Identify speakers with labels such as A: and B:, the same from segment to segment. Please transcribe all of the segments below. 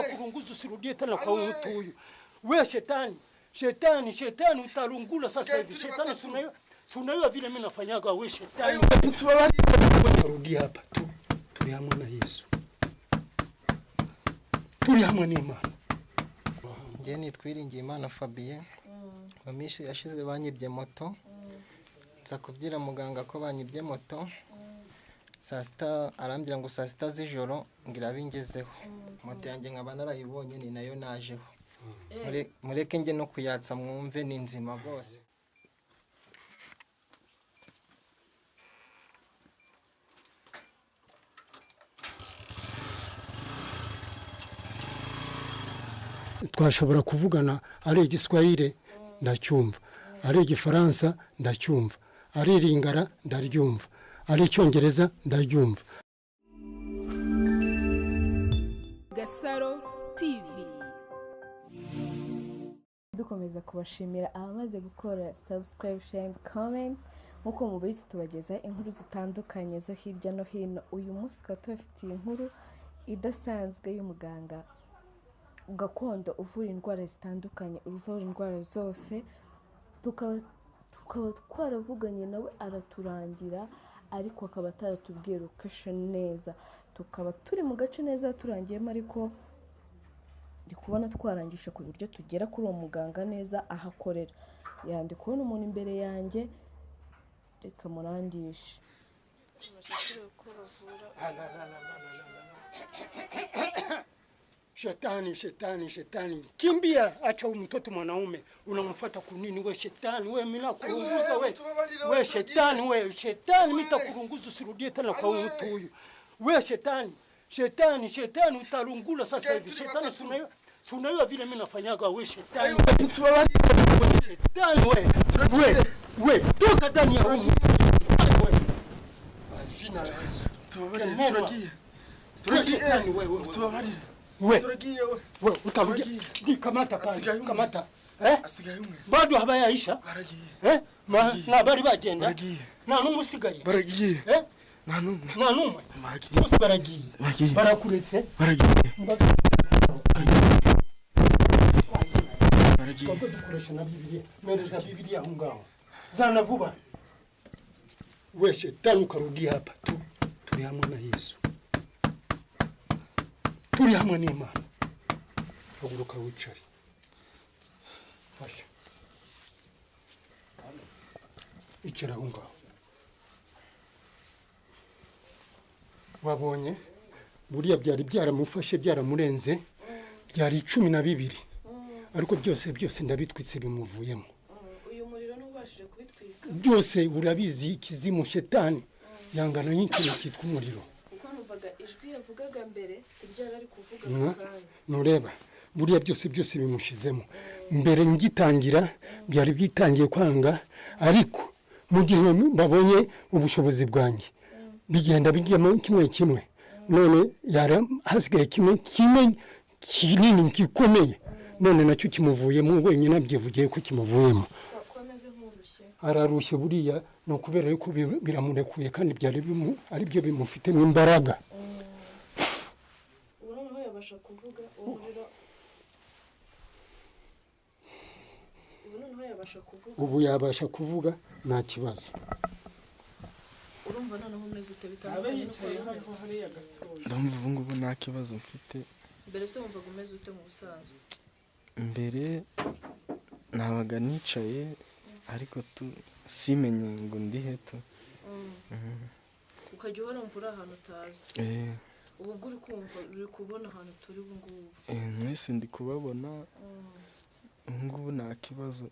A: nitakurunguza usirudie tena kwa mtu huyu. Wewe shetani utalungula sasa hivi. Shetani sunayo vile mimi nafanyaga wewe shetani. Rudi hapa tu. Turi hamwe na Yesu. Turi hamwe n'Imana.
B: Nge nitwiringiye Imana Fabien. Bamishi yashize banyibye moto. Nza kubyira muganga ko banyibye moto. Sasta arambira ngo sasta z'ijoro ngira bingezeho. Moto yanjye nkaba narayibonye ni nayo najeho. Mureke nge no kuyatsa mwumve ni nzima bose.
A: Twashobora kuvugana ari igiswahili ndacyumva, ari igifaransa ndacyumva, ari iringara ndaryumva, ari icyongereza ndaryumva.
C: Gasaro TV.
D: Dukomeza kubashimira abamaze gukora subscribe, share, comment nkuko mubizi tubageza inkuru zitandukanye zo hirya no hino. Uyu munsi twafitiye inkuru idasanzwe y'umuganga gakondo uvura indwara zitandukanye, uvura indwara zose. Tukaba twaravuganye nawe araturangira, ariko akaba ataratubwira location neza. Tukaba turi mu gace neza turangiyemo, ariko ndi kubona twarangisha ku buryo tugera kuri uwo muganga neza ahakorera. Yandi kubona umuntu imbere yanjye, reka murangishe.
A: Shetani. Kimbia, acha mtoto mwanaume. Unamfuata kunini wewe shetani? Wewe mimi nakurunguza wewe. Wewe shetani mimi nitakurunguza usirudie tena kwa mtu huyu. Wewe shetani utalungula sasa hivi. Shetani sunayo vile mimi nafanyaga wewe shetani. Shetani wewe. Toka ndani ya huyu. Jina la Yesu. Turagie wewe. Wewe utarudia kamata pale kamata bado habayaisha na bari bagenda na numusigaye
B: baragiye na
A: numwe bose baragiye barakuretse baragiye dukoresha na Bibiliya mereza Bibiliya aho ngaho zana vuba. Wewe shetani ukarudia hapa tu. Turi hamwe na Yesu. Turi hamwe n'Imana. Haguruka wicare. Fasha. Icara aho ngaho. Wabonye buriya byari byaramufashe byaramurenze byari 12 ariko byose ndabitwitse bimuvuyemo.
D: Uyu muriro n'ubashije kubitwika
A: Byose urabizi ikizimu shetani yangana n'ikintu cyitwa umuriro.
D: ijwi yavugaga mbere sibyo ari kuvuga kandi
A: nureba buriya byose bimushizemo. Mbere ngitangira byari byitangiye kwanga, ariko mu gihe babonye ubushobozi bwanjye bigenda bigiyemo kimwe. None yara hasigaye kimwe kinini gikomeye, none nacyo kimuvuyemo wenyine abyivugiye ko kimuvuyemo. Ararushye buriya no kubera yuko biramurekuye kandi byari ari byo bimufitemo imbaraga.
D: Yabasha kuvuga umuriro
A: ubu yabasha kuvuga nta kibazo.
D: Urumva noneho umeze ute bitandukanye no hariya gatoya?
B: Ndumva ngubu nta kibazo mfite.
D: Mbere se wumva umeze ute mu busanzwe?
B: Mbere nabaga nicaye ariko simenye ngo ndi heto.
D: Ukajya ubona mvura ahantu utazi. Ubu uri kubona ahantu turi ubu ngubu.
B: Mwese ndi kubabona. Ngubu nta kibazo.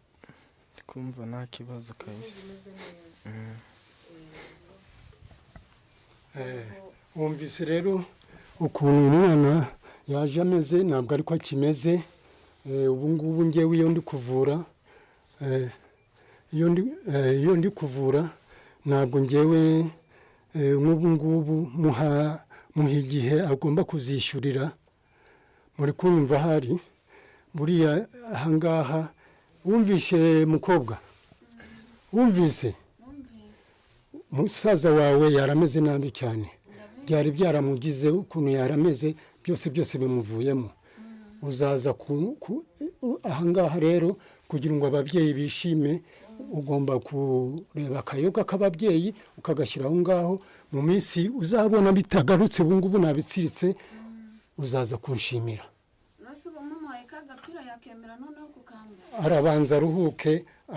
B: Ndikumva nta kibazo kabisa.
D: Umeze neza.
A: Wumvise rero ukuntu umwana yaje ameze ntabwo ariko akimeze. Ubu ngubu ngewe iyo ndi kuvura iyo ndi kuvura ntabwo ngewe nk'ubu ngubu muha igihe agomba kuzishyurira. Muri kumva hari buriya ahangaha. Wumvishe mukobwa? Wumvise musaza wawe yarameze nabi cyane, byari byaramugize ukuntu yarameze byose bimuvuyemo. uzaza ahangaha rero kugira ngo ababyeyi bishime ugomba kureba akayoga k'ababyeyi ukagashyira aho ngaho mu minsi uzabona bitagarutse ubu ngubu nabitsiritse uzaza kunshimira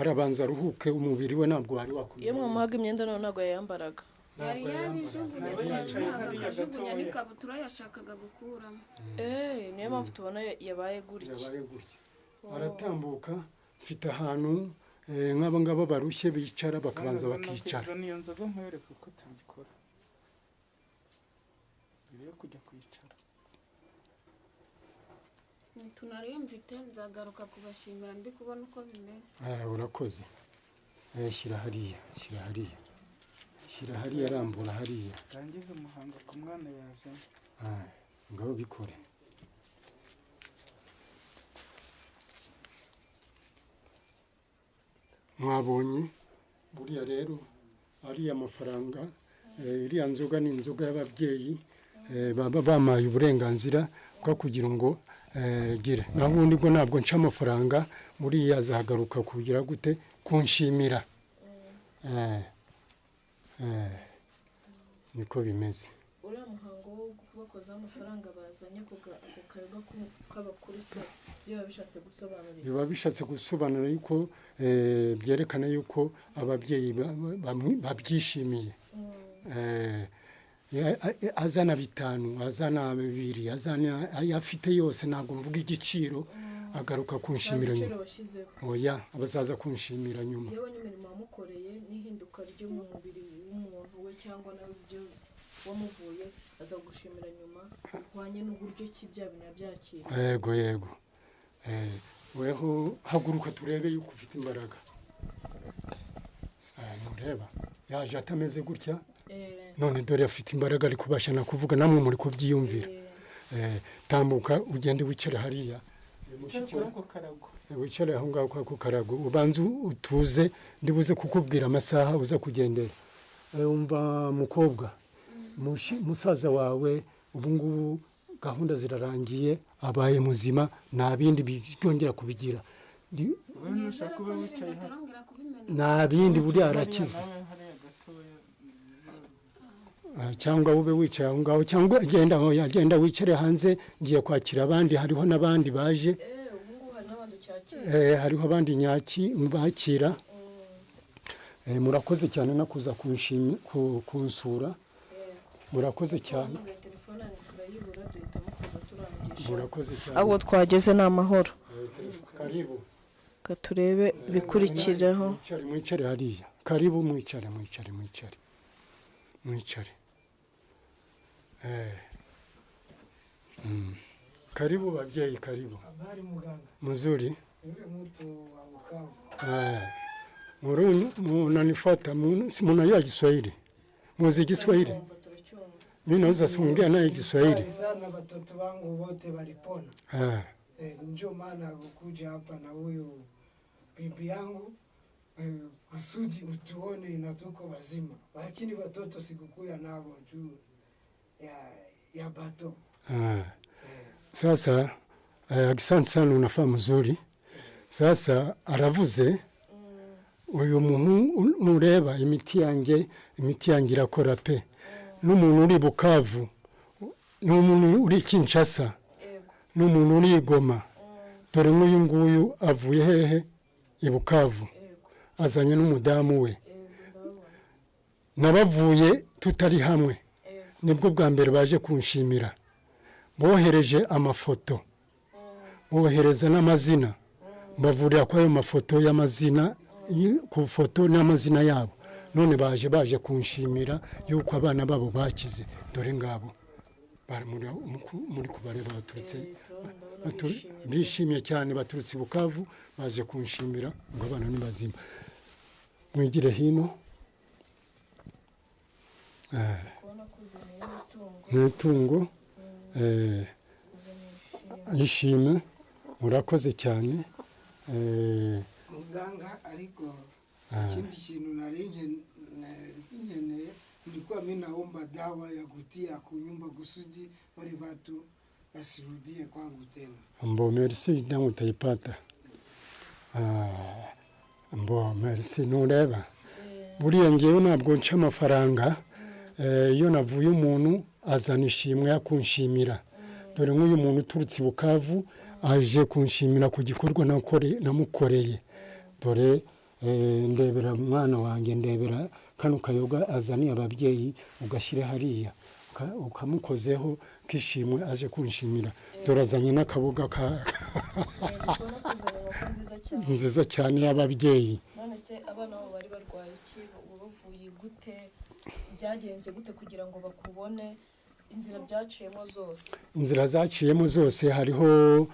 A: arabanza aruhuke umubiri we ntabwo wari wakumenya
D: iyo mwamuhaga imyenda none ntabwo yayambaraga
C: yari yabijugunya n'ikabutura yashakaga gukuramo
D: niyo mpamvu tubona yabaye gutya
A: aratambuka mfite ahantu nk'aba ngaba barushye bicara bakabanza bakicara
E: niyo nzoga nkwereka uko tubikora mbere yo kujya kwicara
C: tunariyo mfite nzagaruka kubashimira ndi kubona uko bimeze
A: urakoze shyira hariya arambura hariya
E: rangiza umuhanga ku mwana yazanye
A: ngaho bikore mwabonye buriya rero ariya mafaranga iriya nzoga ni inzoga y'ababyeyi baba bamaye uburenganzira bwo kugira ngo gire naho ubundi bwo ntabwo nca amafaranga buriya azagaruka kugira gute kunshimira niko bimeze
D: uriya muhango wo kubakozaho amafaranga bazanye ku kayoga k'abakuru se biba bishatse gusobanura
A: biba bishatse gusobanura yuko byerekana yuko ababyeyi babyishimiye azana 5 azana 2 azana ayafite yose ntabwo mvuga igiciro agaruka kunshimira nyuma oya abazaza kunshimira nyuma
D: iyo abonye imirimo wamukoreye n'ihinduka ryo mu mubiri w'umuntu we cyangwa nawe ibyo wamuvuye aza gushimira nyuma bihwanye n'uburyo ki bya bintu yabyakira
A: yego weho haguruka turebe yuko ufite imbaraga mureba yaje atameze gutya none dore afite imbaraga ari kubasha na kuvuga namwe muri kubyiyumvira tambuka ugende wicare hariya wicare aho ngaho kwa karago ubanze utuze ndibuze kukubwira amasaha uza kugendera umva mukobwa musaza wawe ubu ngubu gahunda zirarangiye abaye muzima nta bindi byongera kubigira nta bindi buriya arakize cyangwa ube wicaye aho ngaho cyangwa agenda wicare hanze ngiye kwakira abandi hariho n'abandi baje hariho abandi nyaki bakira murakoze cyane no kuza kunsura murakoze cyane murakoze cyane
D: abo twageze ni amahoro
A: karibu
D: katurebe bikurikiraho
A: mwicare hariya karibu mwicare karibu babyeyi karibu
F: habari muganga
A: mzuri
F: yule mtu wa Bukavu
A: munanifuata mnajua Kiswahili muzi Kiswahili mimi naweza kuongea naye Kiswahili
F: sana watoto wangu wote walipona ndio maana kukuja hapa na huyu bibi yangu kusudi utuone na tuko wazima lakini watoto sikukuya nao juu ya bato
A: sasa asante sana unafahamu mzuri sasa aravuze uyu mureba imiti yanjye irakora pe n'umuntu uri Bukavu n'umuntu uri Kinshasa n'umuntu uri Goma dore nk'uyu nguyu avuye hehe i Bukavu azanye n'umudamu we nabavuye tutari hamwe nibwo bwa mbere baje kunshimira bohereje amafoto bohereza n'amazina mbavurira kwa ayo mafoto y'amazina ku foto n'amazina yabo none baje kunshimira yuko abana babo bakize dore ngabo muri kubareba baturutse bishimye cyane baturutse Bukavu baje kunshimira ngo abana ni bazima mwigire hino n'itungo yishime murakoze cyane
F: muganga ariko ikindi kintu nkeneye nilikuwa mimi naomba dawa ya kutia kunyumba kusudi wale watu wasirudie kwangu tena.
A: Mbo merci dangu utaipata. Mbo merci nureba. Buriya ngewe ntabwo nca amafaranga iyo navuye umuntu azana ishimwe yakunshimira. Dore nk'uyu muntu uturutse Bukavu aje kunshimira ku gikorwa namukoreye. Dore ndebera mwana wanjye, ndebera kano kayoga azaniye ababyeyi ugashyira hariya ukamukozeho kishimwe aje kunshimira. Dore azanye n'akaboga nziza cyane y'ababyeyi.
D: None se abana babo bari barwaye iki, bavuye gute, byagenze gute kugira ngo bakubone, inzira byaciyemo zose?
A: Inzira zaciyemo zose hariho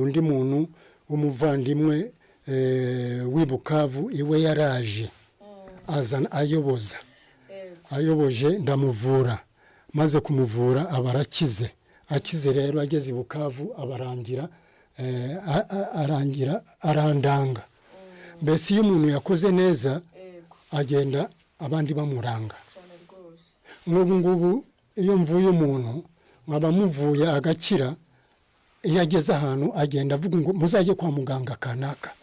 A: undi muntu w'umuvandimwe w'i Bukavu iwe yaraje azana ayoboje ndamuvura, maze kumuvura abarakize. Akize rero ageze i Bukavu arandanga. Mbese iyo umuntu yakoze neza agenda abandi bamuranga. Nk'ubu ngubu iyo mvuye umuntu nkaba muvuye agakira, iyo ageze ahantu agenda avuga ngo muzajye kwa muganga kanaka,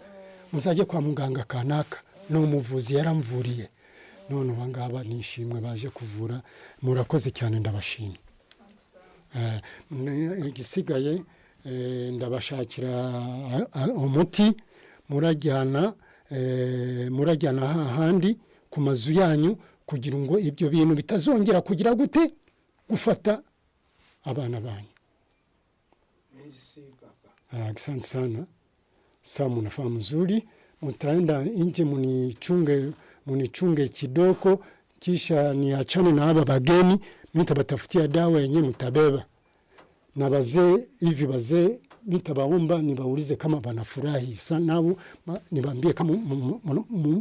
A: muzajye kwa muganga kanaka, ni umuvuzi yaramvuriye. None ubu ngaba nishimwe baje kuvura, murakoze cyane ndabashimye. Igisigaye ndabashakira umuti murajyana hahandi ku mazu yanyu kugira ngo ibyo bintu bitazongera kugira gute gufata abana banyu.
F: Merci papa.
A: Asante sana. Sawa, mnafaa mzuri. Mtaenda nje munichunge kidogo, kisha niachane na haba bageni, nitabatafutia dawa yenye mtabeba. Na wazee hivi wazee nitabaomba nibaulize kama wanafurahi sana, nao niwaambie kama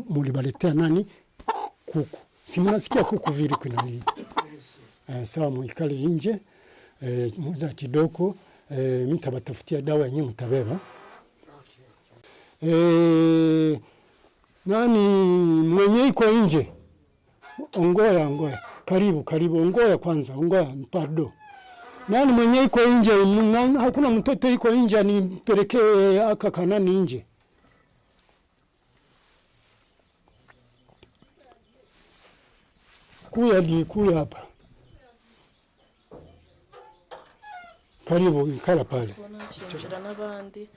A: mulibaletea nani kuku. Si mnasikia kuku vile kuna nini? Sawa, muikale nje muda kidogo, nitabatafutia dawa yenye mtabeba. Nani mwenye iko nje? Ongoya. Karibu. Ongoya kwanza. Pardon. Nani mwenye iko nje? Hakuna mtoto iko nje nipelekee aka kanani nje. Kuya hapa. Karibu ikara pale.
D: Cyinjira n'abandi.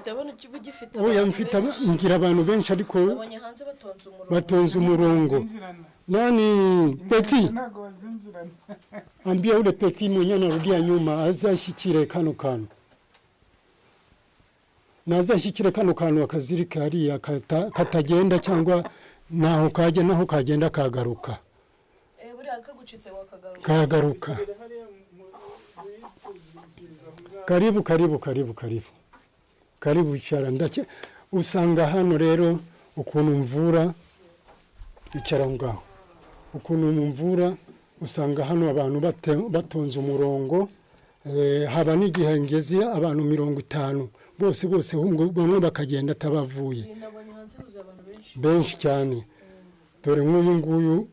A: Ndabona ugifite. Oya mfita ngira abantu benshi ariko
D: abonye hanze
A: batonze umurongo. Nani Peti? Ambia ule Peti mwenye anarudia nyuma azashikire kano kantu. Nazashikire kano kantu akazirika hariya katagenda cyangwa naho kagenda kagaruka.
D: Buriya kagucitse wakagaruka.
A: Kagaruka. Karibu icara ndake. Usanga hano rero ukuntu mvura icara ngaho. Ukuntu mvura usanga hano abantu batonze umurongo, haba n'igihe ngeze abantu 50 bose bamwe bakagenda atabavuye. Benshi cyane. Dore nk'uyu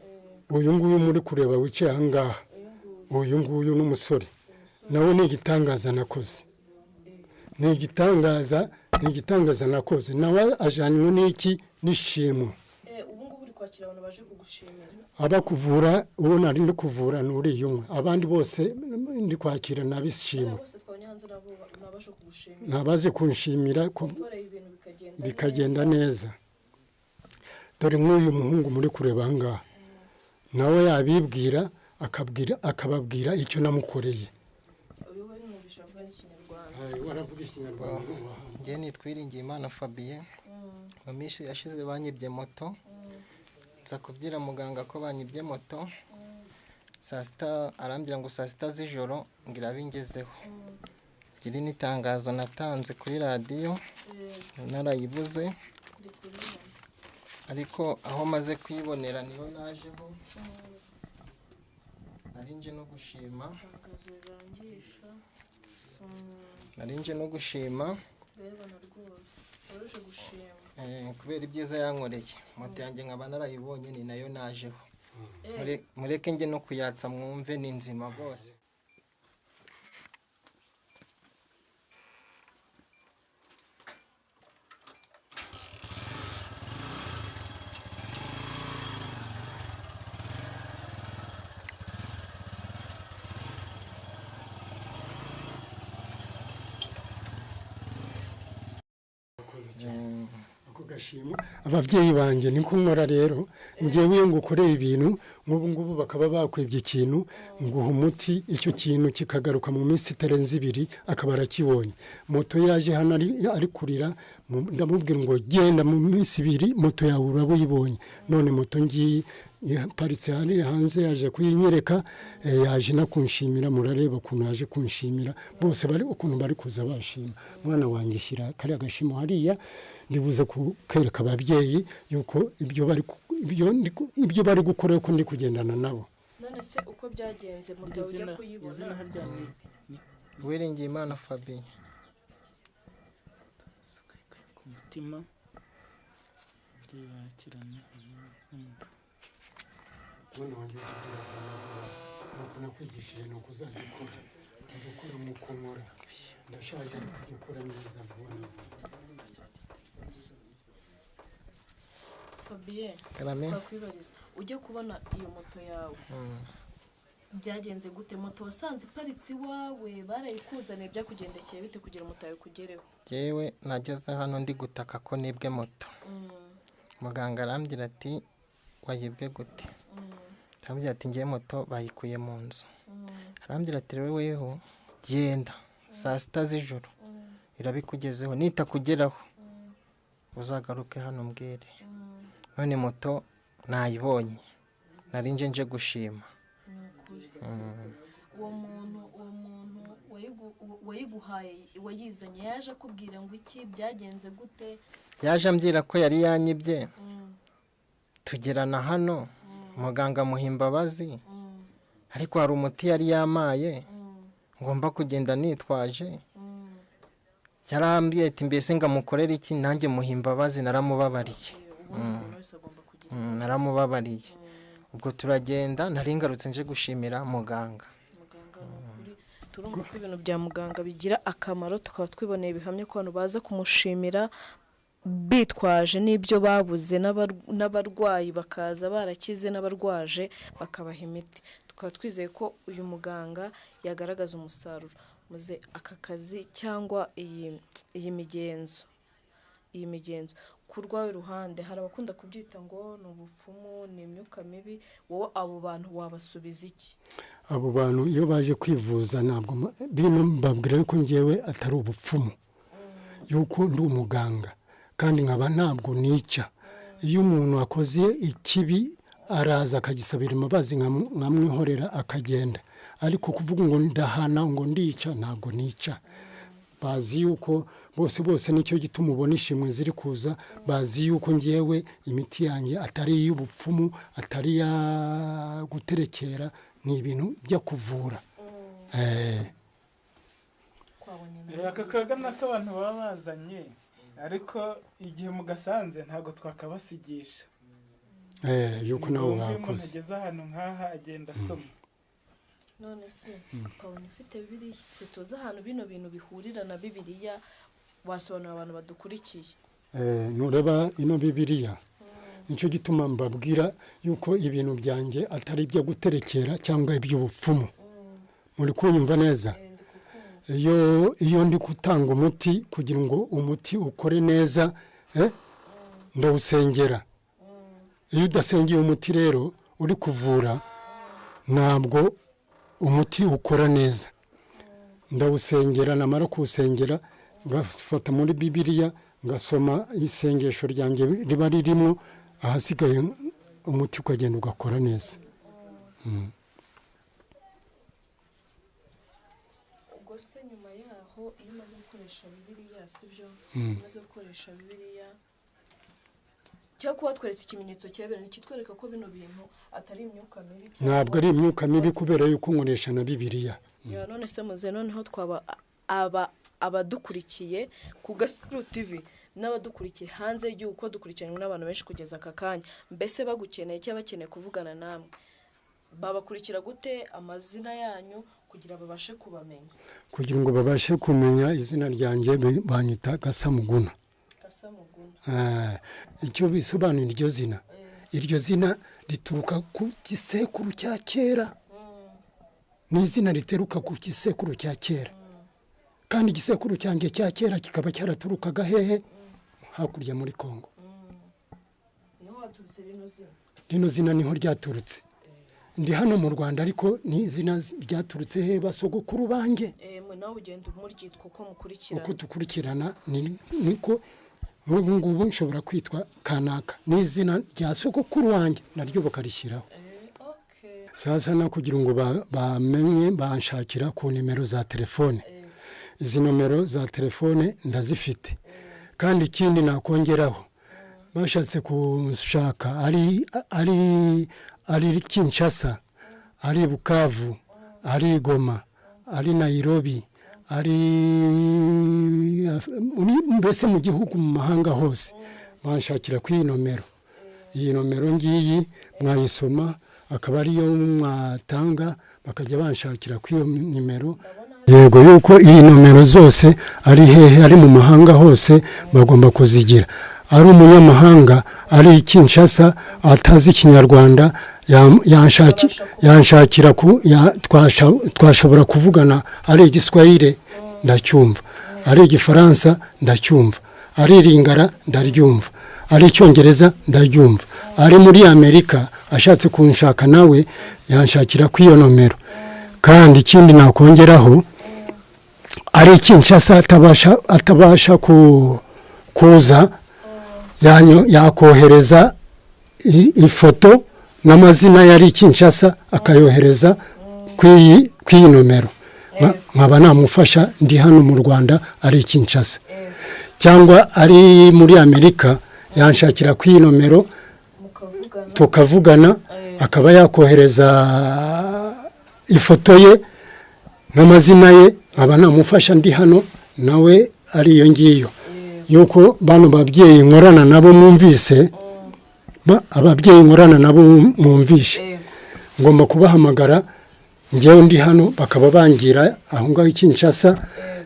A: nguyu muri kureba wicaye ahangaha. Uyu nguyu n'umusore. Nawe ni igitangaza nakoze. Ni igitangaza nakoze. Nawe ajanywe n'iki nishimo.
D: Ubu ngubu uri kwakira abantu baje kugushimira.
A: Abakuvura uwo nari ndi kuvura nuri yumwe. Abandi bose ndi kwakira nabishimo.
D: Bose twabonye hanze nabashe kugushimira.
A: Nabaze kunshimira bikagenda neza. Dore nk'uyu muhungu muri kureba ahangaha. Nawe yabibwira akababwira icyo namukoreye. Waravuga Ikinyarwanda.
B: Ngiye nitwiringiye Imana Fabien. Mamishi yashize banyibye moto. Nza kubwira muganga ko banyibye moto. Saa sita arambwira ngo saa sita z'ijoro ngira bingezeho. Iri ni itangazo natanze kuri radiyo narayibuze, ariko aho maze kwibonera niho najeho. Narinje no gushima. Narinje no gushima kubera ibyiza yankoreye. Moto yanjye nkaba narayibonye ni nayo najeho. Mureke nge no kuyatsa mwumve ni nzima rwose.
A: urakoze cyane ako gashimo ababyeyi banjye niko nkora rero ngewe iyo ngukoreye ibintu nk'ubu ngubu bakaba bakwibye ikintu nguha umuti icyo kintu kikagaruka mu minsi itarenze 2 akaba arakibonye moto yaje hano ari kurira ndamubwira ngo genda mu minsi 2 moto yawe urabuyibonye none moto ngiye paritse hanze yaje kuyinyereka yaje no kunshimira murareba ukuntu yaje kunshimira bose bari ukuntu bari kuza bashima mwana wanjye shyira kari agashimo hariya ndibuze kwereka ababyeyi yuko ibyo bari gukora ko ndi kugendana nabo.
D: None se uko byagenze moto ujya kuyibona
E: izina harya ni
B: Uwiringiyimana Fabien
E: ku mutima byakirana
A: Mwana wanjye nuko nakwigishije nuko uzajya ukora mu komora ndashaje gukora neza vuba.
D: Fabien
B: Karame
D: twakwibariza ujye kubona iyo moto yawe byagenze gute moto wasanze iparitse iwawe barayikuzaniye byakugendekeye bite kugira moto yawe kugereho
B: yewe nageze hano ndi gutaka ko nibwe moto muganga arambwira ati wayibwe gute arambwira ati ngiye moto bayikuye mu nzu arambwira ati weho genda saa 6 z'ijoro irabikugezeho nitakugeraho uzagaruke hano mbwire none moto nayibonye nari nje gushima
D: uwo muntu wayiguhaye wayizanye yaje akubwira ngo iki byagenze gute
B: yaje ambwira ko yari yanyibye tugerana hano muganga muhimbabazi ariko hari umuti yari yamaye ngomba kugenda nitwaje yarambwiye ati mbese ngamukorera iki nanjye muhimbabazi naramubabariye naramubabariye ubwo turagenda nari ngarutse nje gushimira muganga
D: turumva ko ibintu bya muganga bigira akamaro tukaba twiboneye ibihamya ko abantu baza kumushimira bitwaje n'ibyo babuze n'abarwayi bakaza barakize n'abarwaje bakabaha imiti tukaba twizeye ko uyu muganga yagaragaza umusaruro muze aka kazi cyangwa iyi migenzo ku rwawe ruhande hari abakunda kubyita ngo ni ubupfumu ni imyuka mibi wowe abo bantu wabasubiza iki
A: abo bantu iyo baje kwivuza ntabwo bino mbabwira yuko ngewe atari ubupfumu yuko ndi umuganga kandi nkaba ntabwo nica iyo umuntu akoze ikibi araza akagisabira imbabazi nkamwihorera akagenda ariko kuvuga ngo ndahana ngo ndica ntabwo nica bazi yuko bose nicyo gituma ubona ishimwe ziri kuza bazi yuko ngewe imiti yanjye atari iy'ubupfumu atari ya guterekera ni ibintu byo kuvura
E: aka kagana k'abantu baba bazanye ariko igihe mugasanze ntabwo twakabasigisha
A: yuko nawe wakoze
E: ageze ahantu nk'aha agenda asoma
D: none se ukabona ufite bibiliya se tuzi ahantu bino bintu bihurira na bibiliya wasobanura abantu badukurikiye
A: nureba ino bibiliya nicyo gituma mbabwira yuko ibintu byanjye atari ibyo guterekera cyangwa iby'ubupfumu muri kunyumva neza iyo ndi gutanga umuti kugira ngo umuti ukore neza ndawusengera iyo udasengeye umuti rero uri kuvura ntabwo umuti ukora neza ndawusengera namara kuwusengera ngafata muri bibiliya ngasoma isengesho ryanjye riba ririmo ahasigaye umuti ukagenda ugakora neza
D: ubwo se nyuma yaho iyo umaze gukoresha bibiliya sibyo umaze gukoresha bibiliya cyangwa kuba tweretse ikimenyetso cyabera nikitwereka ko bino bintu atari imyuka mibi
A: ntabwo ari imyuka mibi kubera yuko nkoresha na bibiliya
D: none se muze noneho twaba abadukurikiye ku Gasaro TV n'abadukurikiye hanze y'igihugu ko dukurikiranywe n'abantu benshi kugeza aka kanya mbese bagukeneye cyangwa bakeneye kuvugana namwe babakurikira gute amazina yanyu kugira babashe kubamenya
A: kugira ngo babashe kumenya izina ryanjye banyita Gasamuguna icyo bisobanura iryo zina rituruka ku gisekuru cya kera ni izina riteruka ku gisekuru cya kera kandi igisekuru cyanjye cya kera kikaba cyaraturukaga hehe hakurya muri Kongo.
D: niho waturutse rino zina
A: Rino zina niho ryaturutse. Ndi hano mu Rwanda ariko ni izina ryaturutse he basogokuru banjye.
D: mwe nawe ugenda umuryitwa uko mukurikirana
A: Uko tukurikirana niko nk'ubu ngubu nshobora kwitwa kanaka. Ni izina rya sogokuru wanjye naryo bakarishyiraho. Sasa no kugira ngo bamenye banshakira ku nimero za telefone. Izi nomero za telefone ndazifite. Kandi ikindi nakongeraho bashatse kunshaka ari Kinshasa, ari Bukavu, ari Goma, ari Nairobi, ari mbese mu gihugu mu mahanga hose banshakira ku iyi nomero. Iyi nomero ngiyi mwayisoma akaba ariyo mwatanga bakajya banshakira ku iyo nimero. Yego yuko iyi nomero zose ari hehe ari mu mahanga hose bagomba kuzigira. Ari umunyamahanga ari Kinshasa atazi Ikinyarwanda yanshakira twashobora kuvugana ari Igiswahili ndacyumva, ari Igifaransa ndacyumva, ari Lingala ndaryumva, ari Icyongereza ndaryumva, ari muri Amerika ashatse kunshaka nawe yanshakira ku iyo nomero. Kandi ikindi nakongeraho ari Kinshasa atabasha kuza yakohereza ifoto n'amazina yari Kinshasa akayohereza ku iyi nomero. Nkaba namufasha ndi hano mu Rwanda ari Kinshasa. Cyangwa ari muri Amerika yanshakira ku iyi nomero tukavugana akaba yakohereza ifoto ye n'amazina ye nkaba namufasha ndi hano nawe ari iyo ngiyo. Yuko bano babyeyi nkorana nabo mwumvise ababyeyi nkorana nabo mwumvishe ngomba kubahamagara njyewe ndi hano bakaba bangira aho ngaho Kinshasa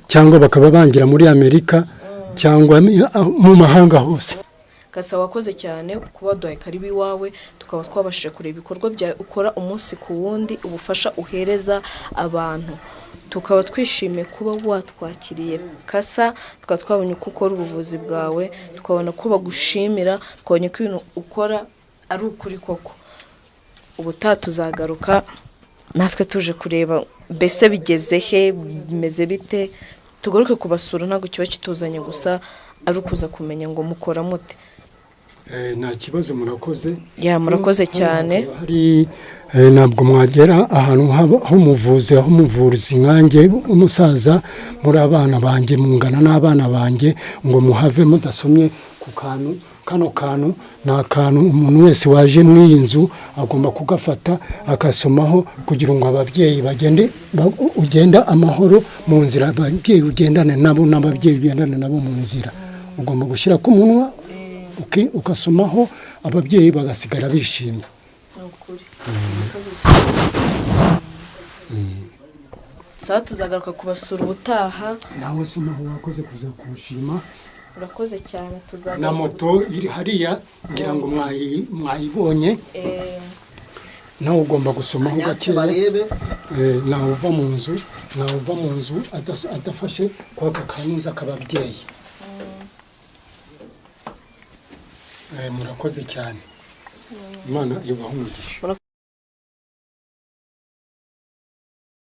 A: cyangwa bakaba bangira muri Amerika cyangwa mu mahanga hose.
D: Kasa wakoze cyane kuba duhaye karibu iwawe tukaba twabashije kureba ibikorwa bya ukora umunsi ku wundi ubufasha uhereza abantu. Tukaba twishimiye kuba watwakiriye Kasa, tukaba twabonye uko ukora ubuvuzi bwawe, tukabona ko bagushimira, twabonye ko ibintu ukora ari ukuri koko. Ubutaha tuzagaruka natwe tuje kureba mbese bigeze he, bimeze bite, tugaruke kubasura ntabwo kiba kituzanye gusa ari ukuza kumenya ngo mukora mute.
A: Nta kibazo murakoze.
D: Murakoze cyane.
A: Hari ntabwo mwagera ahantu h'umuvuzi aho umuvuzi nkanjye umusaza muri abana banjye mungana n'abana banjye ngo muhave mudasomye ku kano kantu nta kantu umuntu wese waje mu iyi nzu agomba kugafata akasomaho kugira ngo ababyeyi ugenda amahoro mu nzira, ababyeyi ugendane nabo n'ababyeyi ugendane nabo mu nzira. Ugomba gushyira ku munwa ukasomaho ababyeyi bagasigara bishimye.
D: Saa tuzagaruka kubasura ubutaha.
A: Nawe se naho wakoze kuza kushima.
D: Urakoze cyane tuzagaruka.
A: Na moto iri hariya ngira ngo mwayibonye. Nawe ugomba gusomaho gakeya. Nawe uva mu nzu adafashe kwa kanuza kababyeyi. Murakoze cyane. Imana yubaha umugisha.